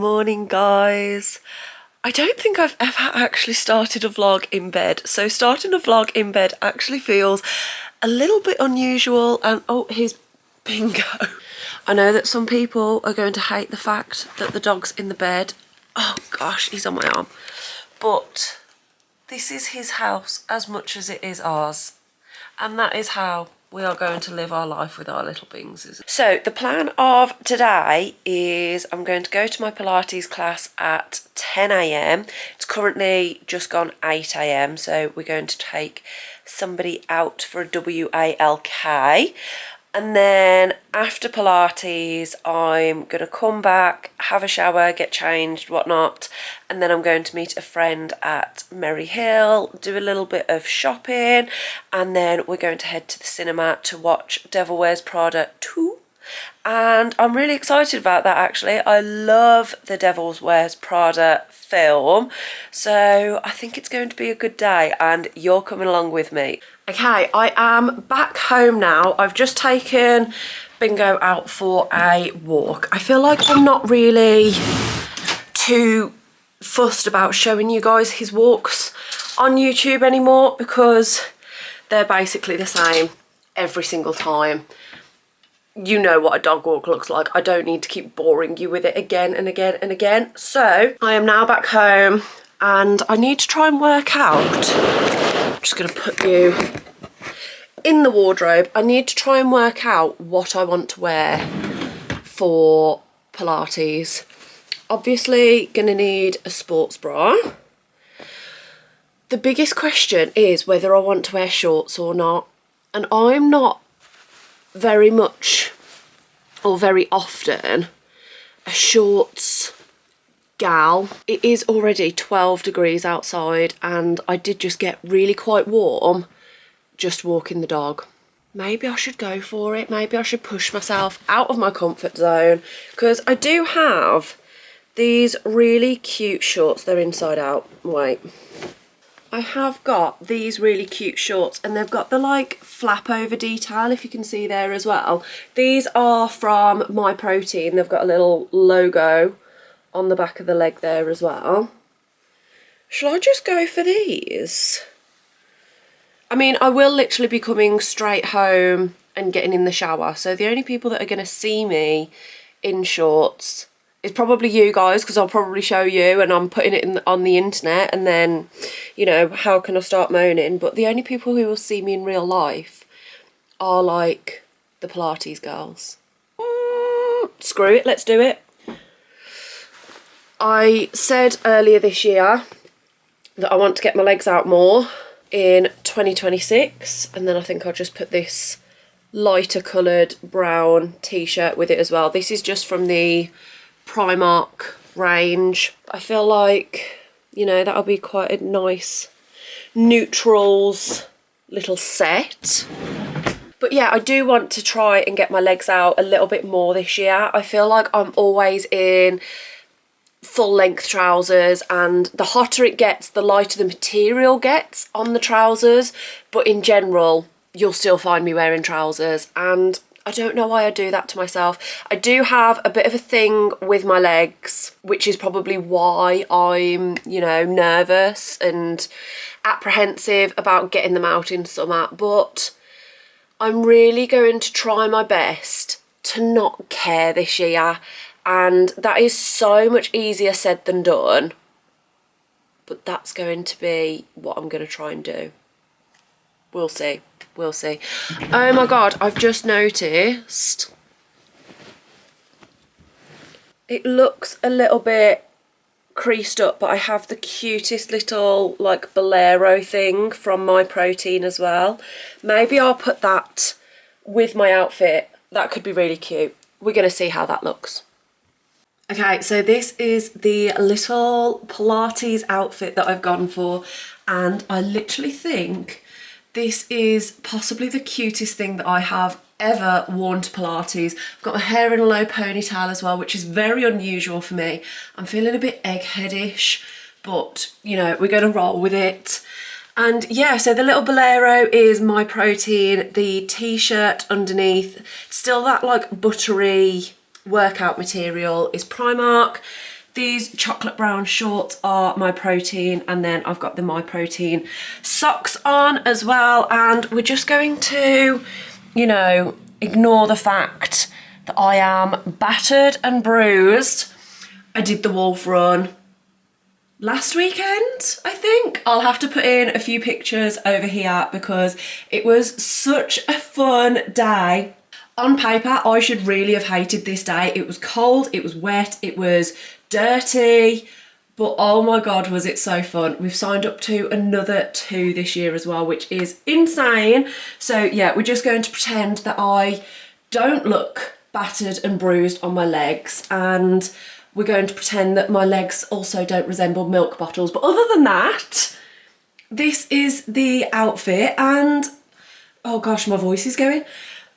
morning, guys. I don't think I've ever actually started a vlog in bed, so starting a vlog in bed actually feels a little bit unusual. And oh, here's Bingo. I know that some people are going to hate the fact that the dog's in the bed. Oh gosh, he's on my arm. But this is his house as much as it is ours, and that is how we are going to live our life with our little Bingses. So the plan of today is I'm going to go to my Pilates class at 10 a.m. It's currently just gone 8 a.m. So we're going to take somebody out for a WALK. And then after Pilates, I'm going to come back, have a shower, get changed, whatnot. And then I'm going to meet a friend at Merry Hill, do a little bit of shopping. And then we're going to head to the cinema to watch Devil Wears Prada 2. And I'm really excited about that, actually. I love the Devil Wears Prada film. So I think it's going to be a good day, and you're coming along with me. Okay, I am back home now. I've just taken Bingo out for a walk. I feel like I'm not really too fussed about showing you guys his walks on YouTube anymore, because they're basically the same every single time. You know what a dog walk looks like. I don't need to keep boring you with it again and again and again. So I am now back home and I need to try and work out. I'm just going to put you in the wardrobe. I need to try and work out what I want to wear for Pilates. Obviously going to need a sports bra. The biggest question is whether I want to wear shorts or not. And I'm not very much or very often a shorts gal. It is already 12 degrees outside and I did just get really quite warm just walking the dog. Maybe I should go for it. Maybe I should push myself out of my comfort zone, because I do have these really cute shorts. They're inside out. Wait. I have got these really cute shorts and they've got the like flap over detail, if you can see there as well. These are from My Protein. They've got a little logo on the back of the leg there as well. Shall I just go for these? I mean, I will literally be coming straight home and getting in the shower. So the only people that are going to see me in shorts is probably you guys, because I'll probably show you and I'm putting it on the internet, and then, you know, how can I start moaning? But the only people who will see me in real life are like the Pilates girls. Screw it, let's do it. I said earlier this year that I want to get my legs out more in 2026, and then I think I'll just put this lighter coloured brown t-shirt with it as well. This is just from the Primark range. I feel like, you know, that'll be quite a nice neutrals little set. But yeah, I do want to try and get my legs out a little bit more this year. I feel like I'm always in full length trousers, and the hotter it gets, the lighter the material gets on the trousers. But in general, you'll still find me wearing trousers, and I don't know why I do that to myself. I do have a bit of a thing with my legs, which is probably why I'm, you know, nervous and apprehensive about getting them out in summer. But I'm really going to try my best to not care this year. And that is so much easier said than done. But that's going to be what I'm going to try and do. We'll see. We'll see. Oh my god, I've just noticed it looks a little bit creased up, but I have the cutest little like bolero thing from My Protein as well. Maybe I'll put that with my outfit. That could be really cute. We're going to see how that looks. Okay, so this is the little Pilates outfit that I've gone for, and I literally think this is possibly the cutest thing that I have ever worn to Pilates. I've got my hair in a low ponytail as well, which is very unusual for me. I'm feeling a bit eggheadish, but you know, we're going to roll with it. And yeah, so the little bolero is My Protein. The t-shirt underneath, still that like buttery workout material, is Primark. These chocolate brown shorts are my protein, and then I've got the My Protein socks on as well. And we're just going to, you know, ignore the fact that I am battered and bruised. I did the Wolf Run last weekend, I think. I'll have to put in a few pictures over here because it was such a fun day. On paper, I should really have hated this day. It was cold, it was wet, it was dirty, but oh my God, was it so fun. We've signed up to another 2 this year as well, which is insane. So yeah, we're just going to pretend that I don't look battered and bruised on my legs, and we're going to pretend that my legs also don't resemble milk bottles. But other than that, this is the outfit, and oh gosh, my voice is going.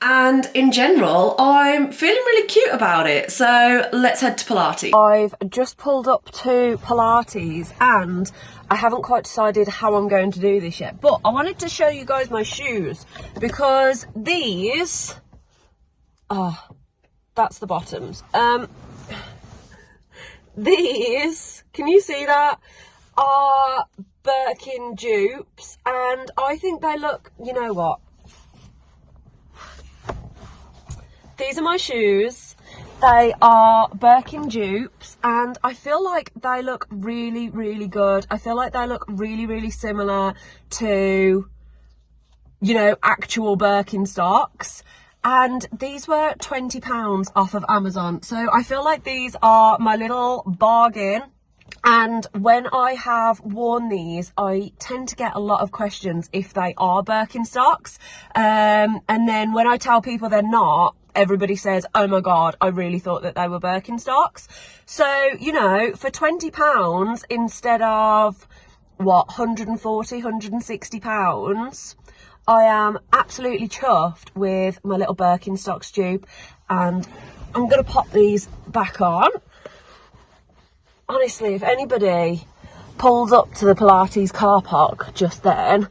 And in general, I'm feeling really cute about it. So let's head to Pilates. I've just pulled up to Pilates and I haven't quite decided how I'm going to do this yet. But I wanted to show you guys my shoes because these, oh, that's the bottoms. These, can you see that, are Birkin dupes, and I think they look, you know what? These are my shoes. They are Birkin dupes, and I feel like they look really, really good. I feel like they look really, really similar to, you know, actual Birkenstocks. And these were £20 off of Amazon. So I feel like these are my little bargain. And when I have worn these, I tend to get a lot of questions if they are Birkenstocks. And then when I tell people they're not, everybody says, oh my God, I really thought that they were Birkenstocks. So, you know, for £20 instead of, what, £140, £160, I am absolutely chuffed with my little Birkenstocks dupe, and I'm going to pop these back on. Honestly, if anybody pulls up to the Pilates car park just then,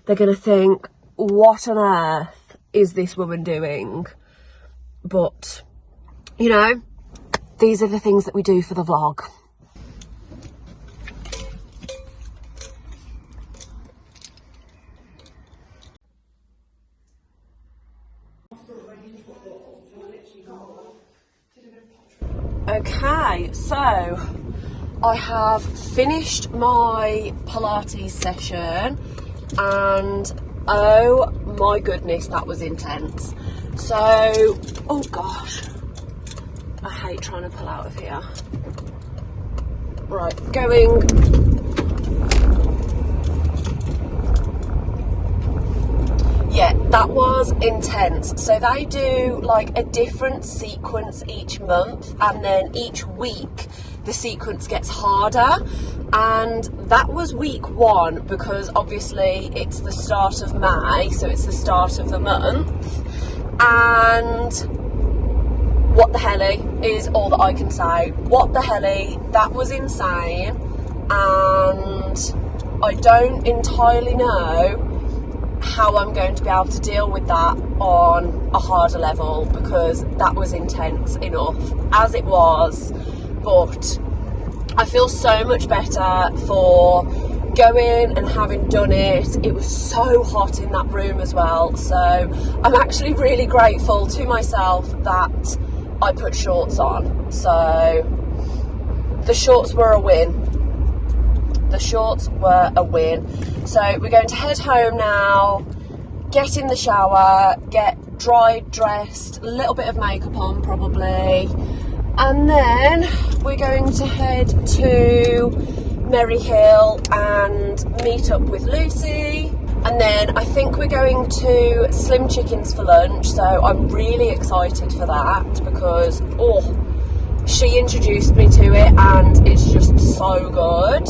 they're going to think, what on earth is this woman doing? But, you know, these are the things that we do for the vlog. Okay, so I have finished my Pilates session and oh my goodness, that was intense. So, oh gosh, I hate trying to pull out of here. Right, going. Yeah, that was intense. So they do like a different sequence each month, and then each week the sequence gets harder. And that was week 1 because obviously it's the start of May, so it's the start of the month. And what the helly is all that I can say. What the helly, that was insane. And I don't entirely know how I'm going to be able to deal with that on a harder level, because that was intense enough as it was. But I feel so much better for going and having done it. It was so hot in that room as well, so I'm actually really grateful to myself that I put shorts on. So the shorts were a win. The shorts were a win. So we're going to head home now, get in the shower, get dried, dressed, a little bit of makeup on probably, and then we're going to head to Merry Hill and meet up with Lucy. And then I think we're going to Slim Chickens for lunch, so I'm really excited for that because, oh, she introduced me to it and it's just so good.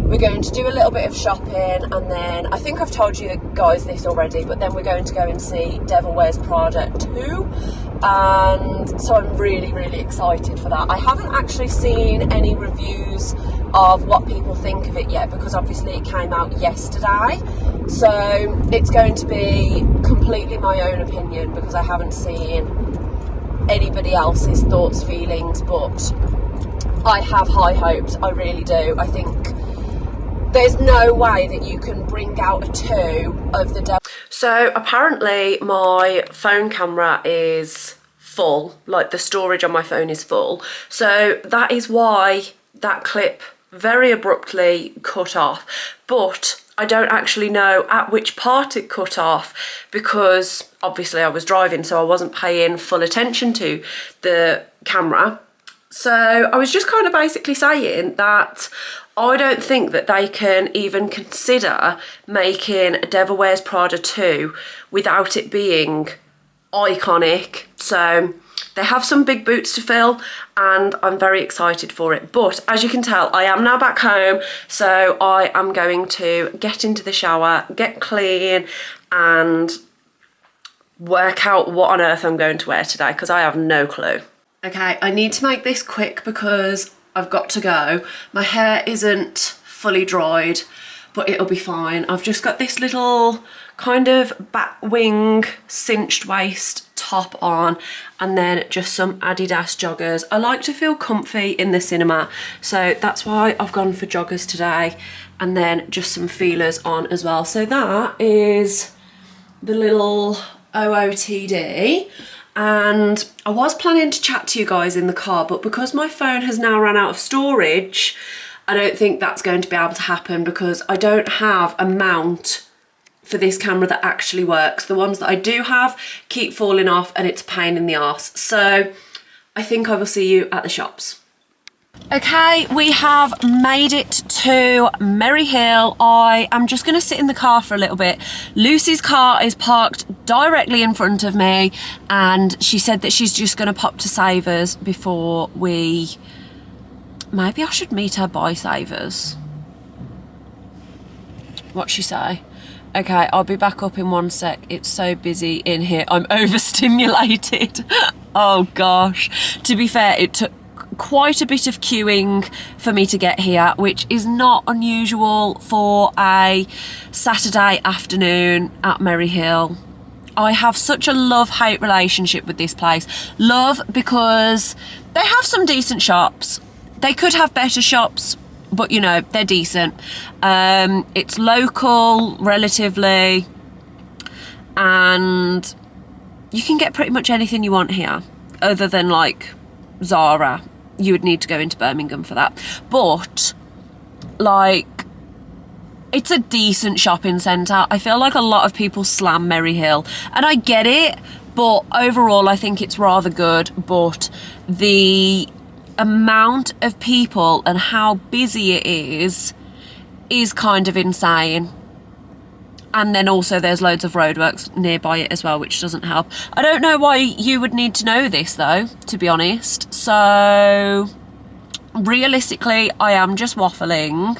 We're going to do a little bit of shopping, and then I think I've told you guys this already, but then we're going to go and see Devil Wears Prada 2, and so I'm really, really excited for that. I haven't actually seen any reviews of what people think of it yet, because obviously it came out yesterday, so it's going to be completely my own opinion because I haven't seen anybody else's thoughts, feelings. But I have high hopes, I really do. I think there's no way that you can bring out a 2 of the devil. So apparently my phone camera is full, like the storage on my phone is full. So that is why that clip very abruptly cut off. But I don't actually know at which part it cut off, because obviously I was driving, so I wasn't paying full attention to the camera. So I was just kind of basically saying that I don't think that they can even consider making a Devil Wears Prada 2 without it being iconic. So they have some big boots to fill and I'm very excited for it. But as you can tell, I am now back home, so I am going to get into the shower, get clean and work out what on earth I'm going to wear today, because I have no clue. Okay, I need to make this quick because I've got to go. My hair isn't fully dried, but it'll be fine. I've just got this little kind of bat wing cinched waist top on and then just some Adidas joggers. I like to feel comfy in the cinema, so that's why I've gone for joggers today, and then just some feelers on as well. So that is the little OOTD. And I was planning to chat to you guys in the car, but because my phone has now run out of storage, I don't think that's going to be able to happen, because I don't have a mount for this camera that actually works. The ones that I do have keep falling off and it's a pain in the arse. So I think I will see you at the shops. Okay, we have made it to Merry Hill. I am just going to sit in the car for a little bit. Lucy's car is parked directly in front of me and she said that she's just going to pop to Savers before we... Maybe I should meet her by Savers. What'd she say? Okay, I'll be back up in 1 sec. It's so busy in here. I'm overstimulated. Oh gosh. To be fair, it took quite a bit of queuing for me to get here, which is not unusual for a Saturday afternoon at Merry Hill. I have such a love-hate relationship with this place. Love because they have some decent shops. They could have better shops, but you know, they're decent. It's local relatively, and you can get pretty much anything you want here, other than like Zara. You would need to go into Birmingham for that, but like, it's a decent shopping centre. I feel like a lot of people slam Merry Hill, and I get it, but overall I think it's rather good. But the amount of people and how busy it is kind of insane. And then also there's loads of roadworks nearby it as well, which doesn't help. I don't know why you would need to know this though, to be honest. So realistically, I am just waffling,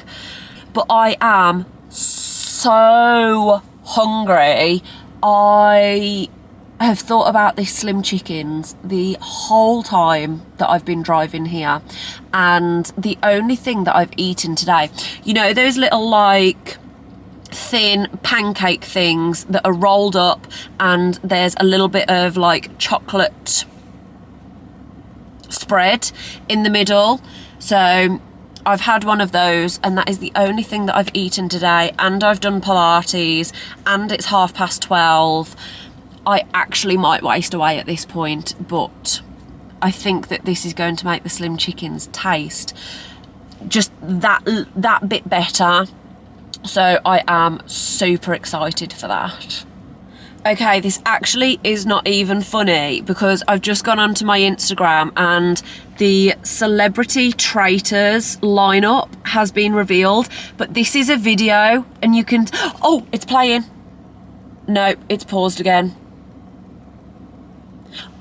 but I am so hungry. I have thought about these slim chickens the whole time that I've been driving here, and the only thing that I've eaten today, you know, those little like thin pancake things that are rolled up and there's a little bit of like chocolate spread in the middle. So I've had one of those, and that is the only thing that I've eaten today, and I've done Pilates and it's 12:30. I actually might waste away at this point, but I think that this is going to make the slim chickens taste just that bit better. So I am super excited for that. Okay, this actually is not even funny, because I've just gone onto my Instagram and the celebrity traitors lineup has been revealed, but this is a video and you can... Oh, it's playing. No, it's paused again.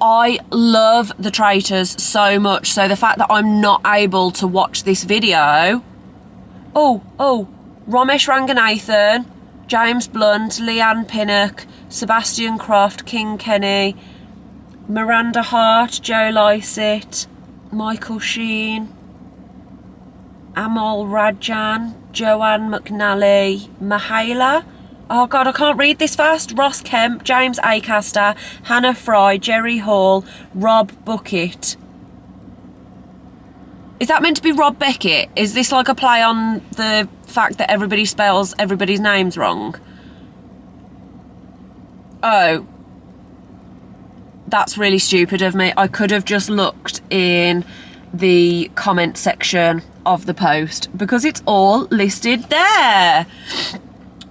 I love the traitors so much, so the fact that I'm not able to watch this video... Oh, Ramesh Ranganathan, James Blunt, Leanne Pinnock, Sebastian Croft, King Kenny, Miranda Hart, Joe Lycett, Michael Sheen, Amal Rajan, Joanne McNally, Mahala, oh god, I can't read this fast, Ross Kemp, James Acaster, Hannah Fry, Jerry Hall, Rob Bucket. Is that meant to be Rob Beckett? Is this like a play on the fact that everybody spells everybody's names wrong? Oh. That's really stupid of me. I could have just looked in the comment section of the post because it's all listed there.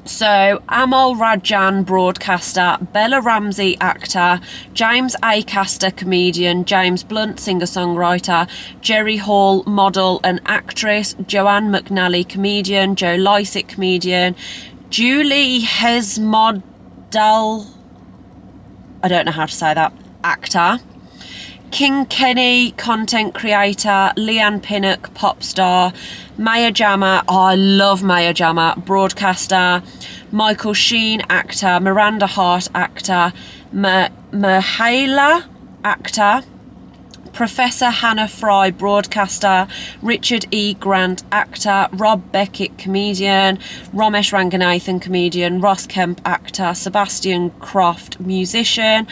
So, Amal Rajan, broadcaster, Bella Ramsey, actor, James Acaster, comedian, James Blunt, singer-songwriter, Jerry Hall, model and actress, Joanne McNally, comedian, Joe Lycett, comedian, Julie Hesmodal, I don't know how to say that, actor, King Kenny, content creator, Leanne Pinnock, pop star, Maya Jama, oh, I love Maya Jama, broadcaster, Michael Sheen, actor, Miranda Hart, actor, Mahala, actor, Professor Hannah Fry, broadcaster, Richard E. Grant, actor, Rob Beckett, comedian, Ramesh Ranganathan, comedian, Ross Kemp, actor, Sebastian Croft, musician,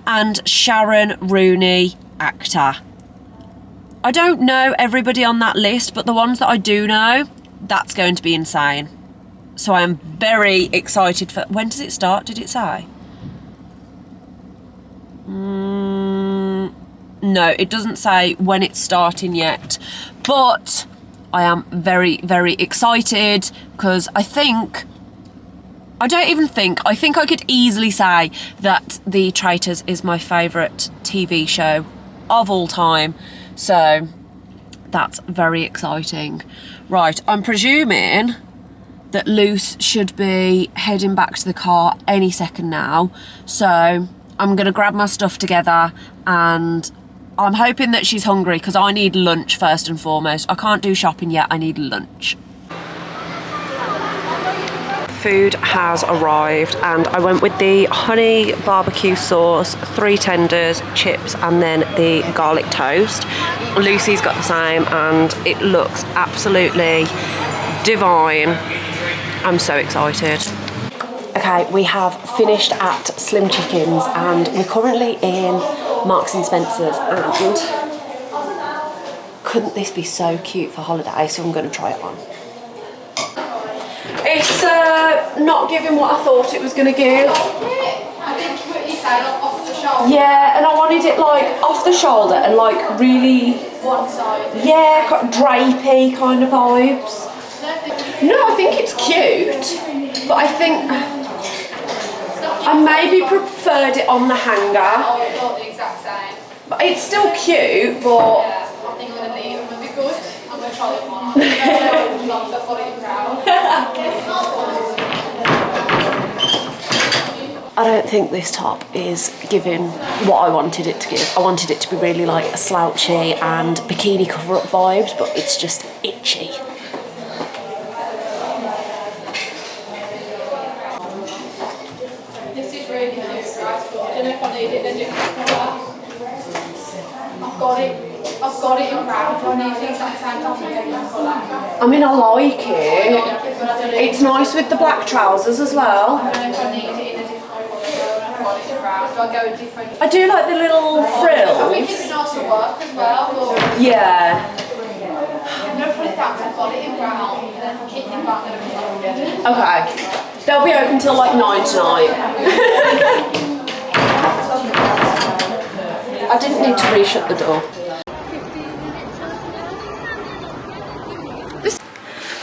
and Sharon Rooney, actor. I don't know everybody on that list, but the ones that I do know, that's going to be insane. So I am very excited for... When does it start? Did it say? No, it doesn't say when it's starting yet, but I am very, very excited because I think I could easily say that The Traitors is my favourite TV show of all time, so that's very exciting. Right, I'm presuming that Luce should be heading back to the car any second now, so I'm going to grab my stuff together and I'm hoping that she's hungry because I need lunch first and foremost. I can't do shopping yet, I need lunch. Food has arrived and I went with the honey barbecue sauce, 3 tenders, chips and then the garlic toast. Lucy's got the same and it looks absolutely divine. I'm so excited. Okay, we have finished at Slim Chickens and we're currently in Marks and Spencer's, and couldn't this be so cute for holiday, so I'm going to try it on. It's not giving what I thought it was going to give. I think what you said, off the shoulder. Yeah, and I wanted it like off the shoulder and like really... One side. Yeah, drapey kind of vibes. No, I think it's cute, but I think I maybe preferred it on the hanger. Oh, I thought the exact same. But it's still cute, but... Yeah, I think I'm going to leave it. I'm going to be good. I'm going to try it on. I'm going to go I've got it brown. I don't think this top is giving what I wanted it to give. I wanted it to be really like slouchy and bikini cover-up vibes, but it's just itchy. This is really cute, right? I don't know if I need it in different colour. I've got it in brown. Do I need the exact same top in different colour? I mean, I like it. It's nice with the black trousers as well. I don't know if I need it in a different colour. I've got it in brown. Do I go with different? I do like the little I think frills. it's nice to work as well. Yeah. I'm going to put it back. I've got it in brown. And then if I keep it back, I'm going to put it again. Okay. They'll be open till like 9 tonight. I didn't need to reshut the door.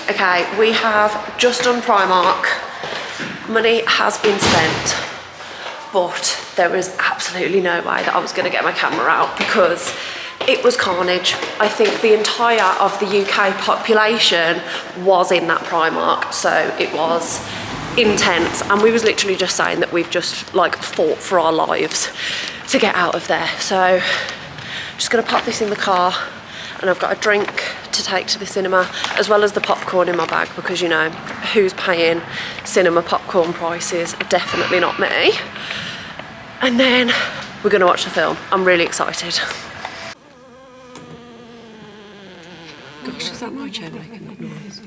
Okay, we have just done Primark. Money has been spent, but there was absolutely no way that I was going to get my camera out because it was carnage. I think the entire of the UK population was in that Primark, so it was intense, and we was literally just saying that we've just like fought for our lives to get out of there. So just gonna pop this in the car, and I've got a drink to take to the cinema as well as the popcorn in my bag because, you know, who's paying cinema popcorn prices? Definitely not me. And then we're gonna watch the film. I'm really excited. Gosh, is that my chair making that noise?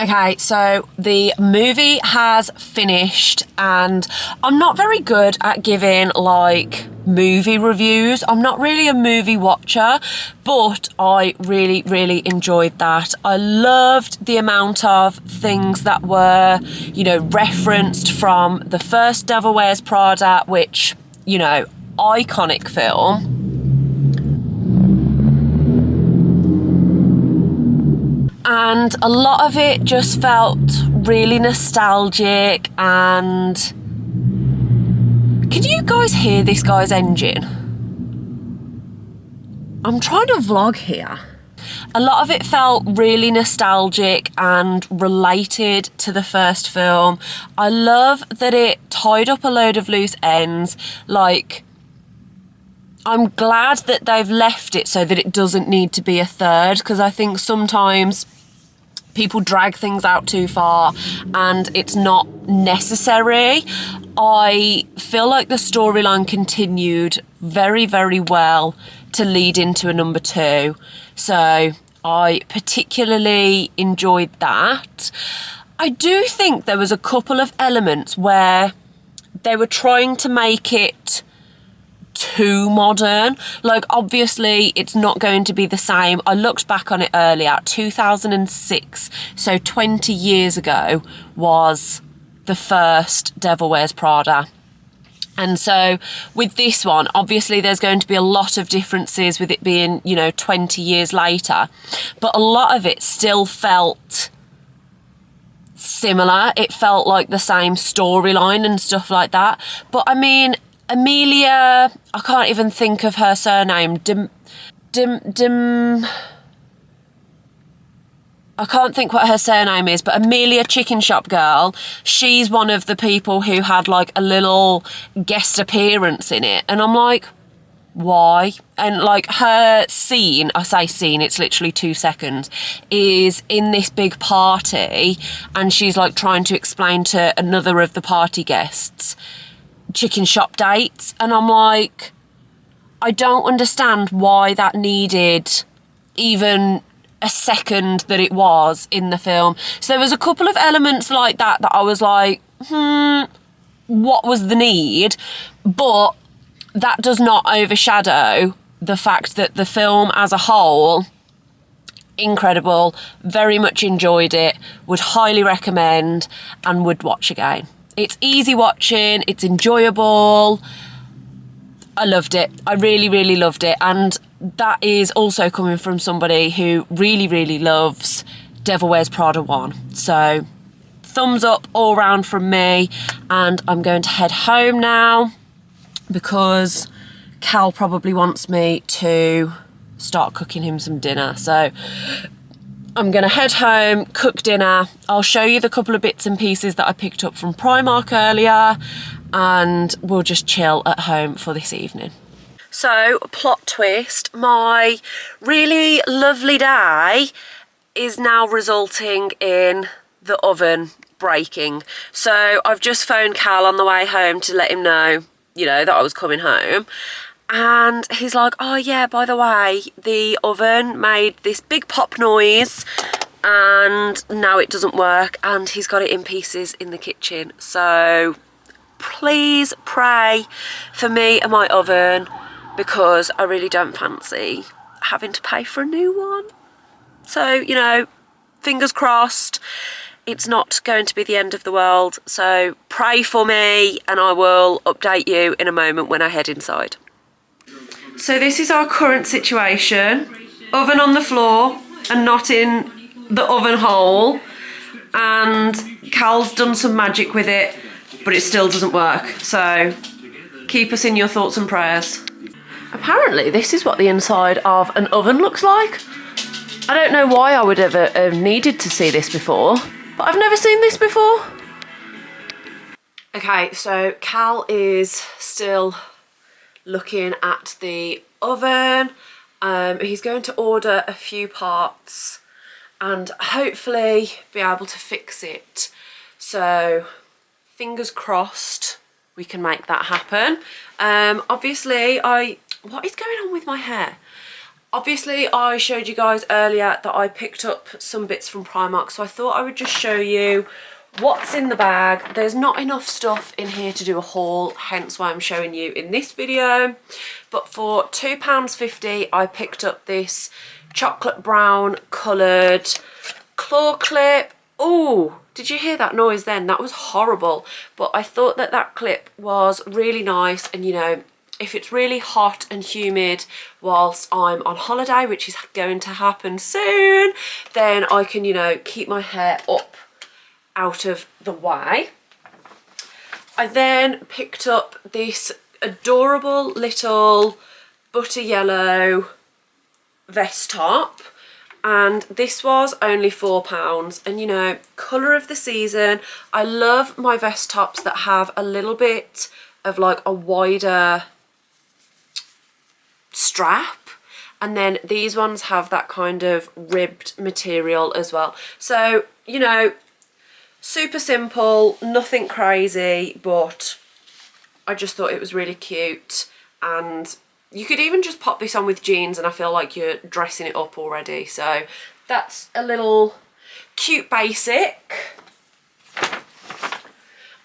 Okay, so the movie has finished and I'm not very good at giving like movie reviews. I'm not really a movie watcher, but I really, really enjoyed that. I loved the amount of things that were, you know, referenced from the first Devil Wears Prada, which, you know, iconic film. And a lot of it just felt really nostalgic. And can you guys hear this guy's engine? I'm trying to vlog here. A lot of it felt really nostalgic and related to the first film. I love that it tied up a load of loose ends. Like, I'm glad that they've left it so that it doesn't need to be a third, because I think sometimes people drag things out too far and it's not necessary. I feel like the storyline continued very, very well to lead into a number 2. So I particularly enjoyed that. I do think there was a couple of elements where they were trying to make it too modern. Like, obviously it's not going to be the same. I looked back on it earlier, 2006, so 20 years ago was the first Devil Wears Prada. And so with this one, obviously there's going to be a lot of differences with it being, you know, 20 years later, but a lot of it still felt similar. It felt like the same storyline and stuff like that. But I mean, Amelia, I can't even think of her surname. I can't think what her surname is, but Amelia Chicken Shop Girl, she's one of the people who had like a little guest appearance in it. And I'm like, why? And like her scene, I say scene, it's literally 2 seconds, is in this big party and she's like trying to explain to another of the party guests chicken shop dates, and I'm like, I don't understand why that needed even a second that it was in the film. So there was a couple of elements like that I was like, what was the need? But that does not overshadow the fact that the film as a whole, incredible, very much enjoyed it, would highly recommend and would watch again. It's easy watching, it's enjoyable. I loved it. I really, really loved it. And that is also coming from somebody who really, really loves Devil Wears Prada 1. So thumbs up all round from me. And I'm going to head home now because Cal probably wants me to start cooking him some dinner. So I'm going to head home, cook dinner. I'll show you the couple of bits and pieces that I picked up from Primark earlier, and we'll just chill at home for this evening. So, plot twist, my really lovely day is now resulting in the oven breaking. So I've just phoned Cal on the way home to let him know, you know, that I was coming home. And he's like, oh yeah, by the way, the oven made this big pop noise and now it doesn't work, and he's got it in pieces in the kitchen. So please pray for me and my oven, because I really don't fancy having to pay for a new one. So, you know, fingers crossed, it's not going to be the end of the world. So pray for me and I will update you in a moment when I head inside. So this is our current situation. Oven on the floor and not in the oven hole. And Cal's done some magic with it, but it still doesn't work. So keep us in your thoughts and prayers. Apparently this is what the inside of an oven looks like. I don't know why I would ever have needed to see this before, but I've never seen this before. Okay, so Cal is still looking at the oven. He's going to order a few parts and hopefully be able to fix it. So fingers crossed we can make that happen. Obviously what is going on with my hair? Obviously, I showed you guys earlier that I picked up some bits from Primark, so I thought I would just show you what's in the bag. There's not enough stuff in here to do a haul, hence why I'm showing you in this video. But for £2.50, I picked up this chocolate brown coloured claw clip. Oh, did you hear that noise then? That was horrible. But I thought that that clip was really nice, and you know, if it's really hot and humid whilst I'm on holiday, which is going to happen soon, then I can, you know, keep my hair up out of the way. I then picked up this adorable little butter yellow vest top, and this was only £4. And you know, colour of the season. I love my vest tops that have a little bit of like a wider strap, and then these ones have that kind of ribbed material as well. So, you know, super simple, nothing crazy, but I just thought it was really cute. And you could even just pop this on with jeans and I feel like you're dressing it up already. So that's a little cute basic.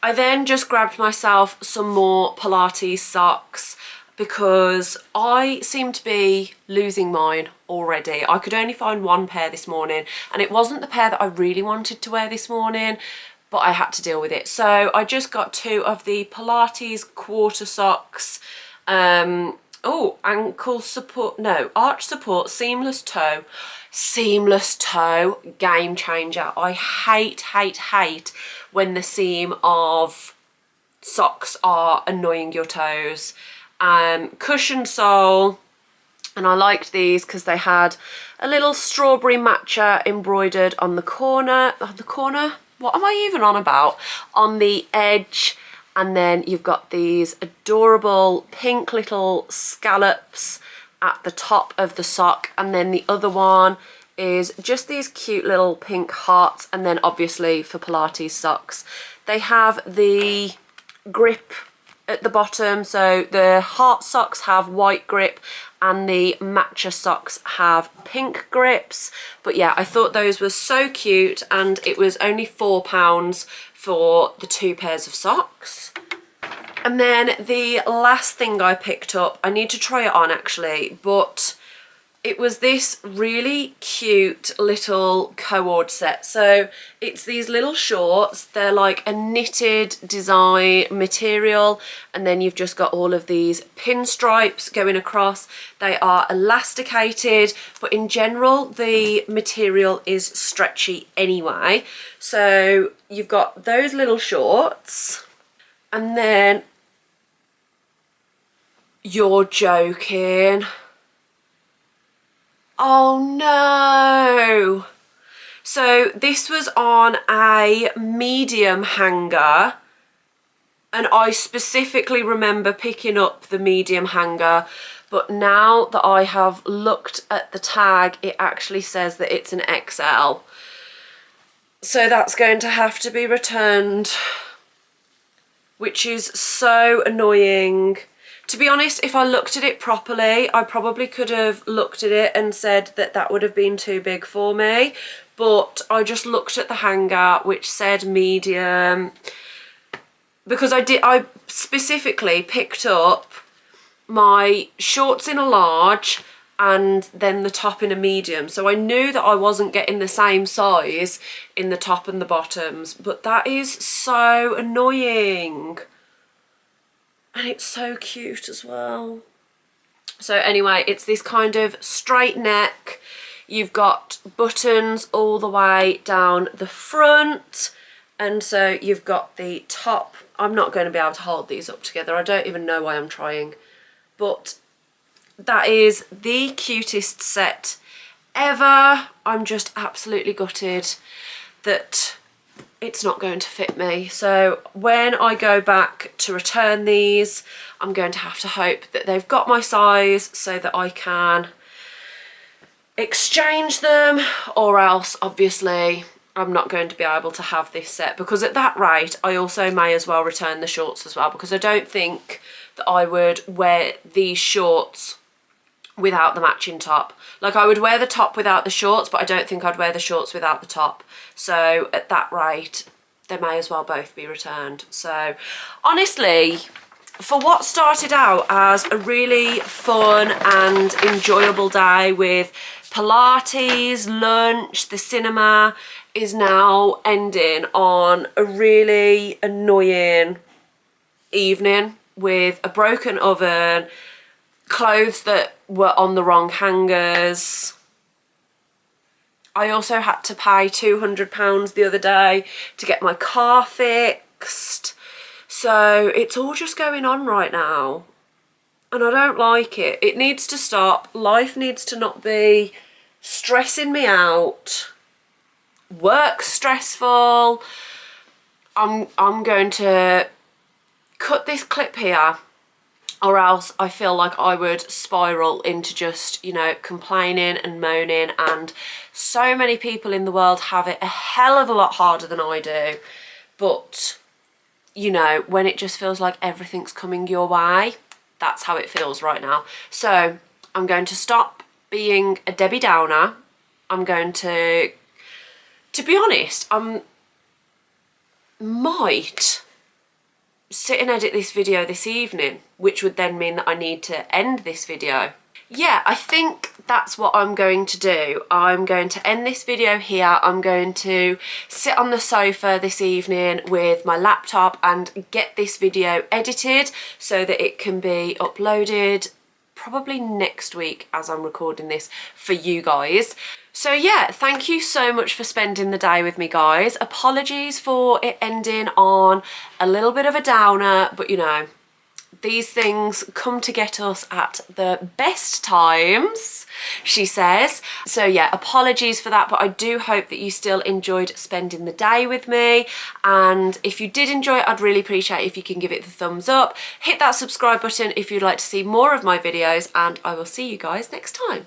I then just grabbed myself some more Pilates socks, because I seem to be losing mine already. I could only find one pair this morning, and it wasn't the pair that I really wanted to wear this morning, but I had to deal with it. So I just got 2 of the Pilates quarter socks. Ankle support, no, arch support, seamless toe. Seamless toe, game changer. I hate when the seam of socks are annoying your toes. Cushion sole, and I liked these because they had a little strawberry matcha embroidered on the corner, what am I even on about, on the edge. And then you've got these adorable pink little scallops at the top of the sock, and then the other one is just these cute little pink hearts. And then obviously for Pilates socks, they have the grip at the bottom, so the heart socks have white grip and the matcha socks have pink grips. But yeah, I thought those were so cute, and it was only £4 for the 2 pairs of socks. And then the last thing I picked up, I need to try it on actually, but it was this really cute little cord set. So it's these little shorts, they're like a knitted design material, and then you've just got all of these pinstripes going across. They are elasticated, but in general the material is stretchy anyway. So you've got those little shorts, and then you're joking. Oh no! So this was on a medium hanger, and I specifically remember picking up the medium hanger, but now that I have looked at the tag, it actually says that it's an XL. So that's going to have to be returned, which is so annoying. To be honest, if I looked at it properly, I probably could have looked at it and said that that would have been too big for me. But I just looked at the hanger, which said medium, because I specifically picked up my shorts in a large and then the top in a medium. So I knew that I wasn't getting the same size in the top and the bottoms, but that is so annoying. And it's so cute as well. So anyway, it's this kind of straight neck. You've got buttons all the way down the front. And so you've got the top. I'm not going to be able to hold these up together. I don't even know why I'm trying. But that is the cutest set ever. I'm just absolutely gutted that it's not going to fit me. So when I go back to return these, I'm going to have to hope that they've got my size so that I can exchange them, or else obviously I'm not going to be able to have this set, because at that rate I also may as well return the shorts as well, because I don't think that I would wear these shorts without the matching top. Like, I would wear the top without the shorts, but I don't think I'd wear the shorts without the top. So at that rate, they may as well both be returned. So honestly, for what started out as a really fun and enjoyable day with Pilates, lunch, the cinema, is now ending on a really annoying evening with a broken oven, clothes that were on the wrong hangers. I also had to pay £200 the other day to get my car fixed. So it's all just going on right now. And I don't like it. It needs to stop. Life needs to not be stressing me out. Work's stressful. I'm going to cut this clip here, or else I feel like I would spiral into just, you know, complaining and moaning. And so many people in the world have it a hell of a lot harder than I do. But, you know, when it just feels like everything's coming your way, that's how it feels right now. So I'm going to stop being a Debbie Downer. I'm going to be honest, I might sit and edit this video this evening, which would then mean that I need to end this video. Yeah, I think that's what I'm going to do. I'm going to end this video here. I'm going to sit on the sofa this evening with my laptop and get this video edited so that it can be uploaded probably next week as I'm recording this for you guys. So yeah, thank you so much for spending the day with me, guys. Apologies for it ending on a little bit of a downer, but you know, these things come to get us at the best times, she says. So yeah, apologies for that, but I do hope that you still enjoyed spending the day with me. And if you did enjoy it, I'd really appreciate it if you can give it the thumbs up. Hit that subscribe button if you'd like to see more of my videos, and I will see you guys next time.